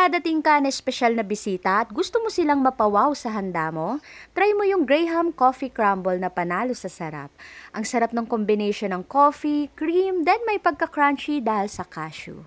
dadating ka na espesyal na bisita at gusto mo silang mapawaw sa handa mo, try mo yung Graham Coffee Crumble na panalo sa sarap. Ang sarap ng combination ng coffee, cream, then may pagka-crunchy dahil sa cashew.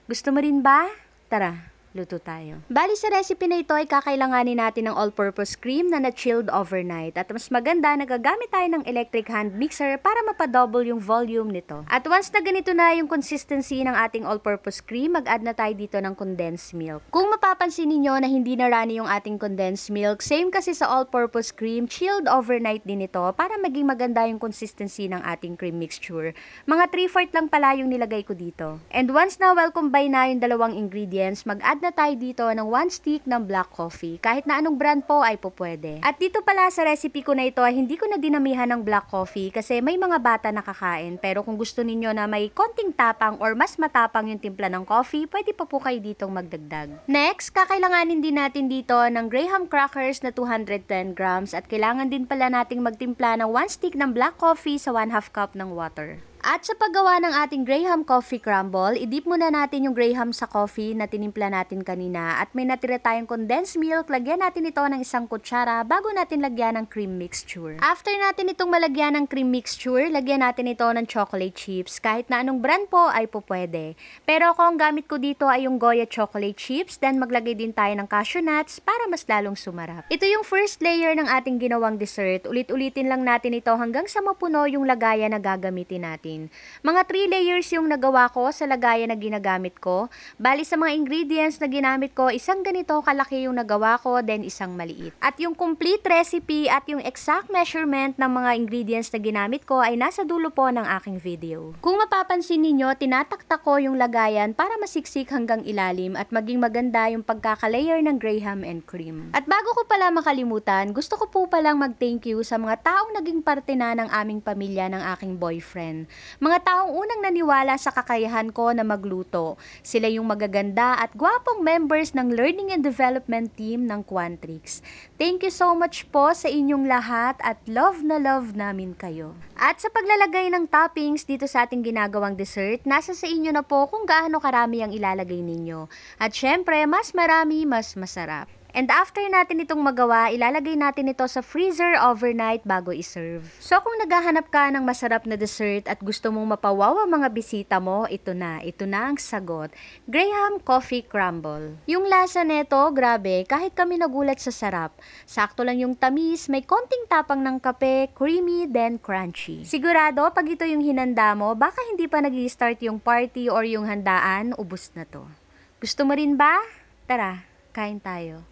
Gusto mo rin ba? Tara, luto tayo. Bali sa recipe na ito ay kakailanganin natin ng all-purpose cream na na-chilled overnight. At mas maganda, nagagamit tayo ng electric hand mixer para mapadouble yung volume nito. At once na ganito na yung consistency ng ating all-purpose cream, mag-add na tayo dito ng condensed milk. Kung mapapansin niyo na hindi na runny yung ating condensed milk, same kasi sa all-purpose cream, chilled overnight din ito para maging maganda yung consistency ng ating cream mixture. Mga 3/4 lang pala yung nilagay ko dito. And once na well combine na yung dalawang ingredients, mag-add na tayo dito ng 1 stick ng black coffee. Kahit na anong brand po ay po pwede. At dito pala sa recipe ko na ito, hindi ko na dinamihan ng black coffee kasi may mga bata nakakain. Pero kung gusto ninyo na may konting tapang or mas matapang yung timpla ng coffee, pwede pa po kayo ditong magdagdag. Next, kakailanganin din natin dito ng Graham crackers na 210 grams at kailangan din pala nating magtimpla ng 1 stick ng black coffee sa 1/2 cup ng water. At sa paggawa ng ating Graham Coffee Crumble, i-dip muna natin yung Graham sa coffee na tinimpla natin kanina at may natira tayong condensed milk, lagyan natin ito ng 1 kutsara bago natin lagyan ng cream mixture. After natin itong malagyan ng cream mixture, lagyan natin ito ng chocolate chips. Kahit na anong brand po ay po pwede. Pero ako ang gamit ko dito ay yung Goya chocolate chips, then maglagay din tayo ng cashew nuts para mas lalong sumarap. Ito yung first layer ng ating ginawang dessert. Ulit-ulitin lang natin ito hanggang sa mapuno yung lagayan na gagamitin natin. Mga 3 layers yung nagawa ko sa lagayan na ginagamit ko. Bali sa mga ingredients na ginamit ko, isang ganito kalaki yung nagawa ko, then isang maliit. At yung complete recipe at yung exact measurement ng mga ingredients na ginamit ko ay nasa dulo po ng aking video. Kung mapapansin ninyo, tinataktak ko yung lagayan para masiksik hanggang ilalim at maging maganda yung pagkakalayer ng Graham and cream. At bago ko pala makalimutan, gusto ko po palang mag-thank you sa mga taong naging parte na ng aming pamilya ng aking boyfriend. Mga taong unang naniwala sa kakayahan ko na magluto. Sila yung magaganda at gwapong members ng Learning and Development Team ng Quantrix. Thank you so much po sa inyong lahat at love na love namin kayo. At sa paglalagay ng toppings dito sa ating ginagawang dessert, nasa sa inyo na po kung gaano karami ang ilalagay ninyo. At syempre, mas marami, mas masarap. And after natin itong magawa, ilalagay natin ito sa freezer overnight bago iserve. So kung naghahanap ka ng masarap na dessert at gusto mong mapawaw ang mga bisita mo, ito na ang sagot. Graham Coffee Crumble. Yung lasa nito, grabe, kahit kami nagulat sa sarap. Sakto lang yung tamis, may konting tapang ng kape, creamy, then crunchy. Sigurado, pag ito yung hinanda mo, baka hindi pa nag-i-start yung party or yung handaan, ubos na to. Gusto mo rin ba? Tara, kain tayo.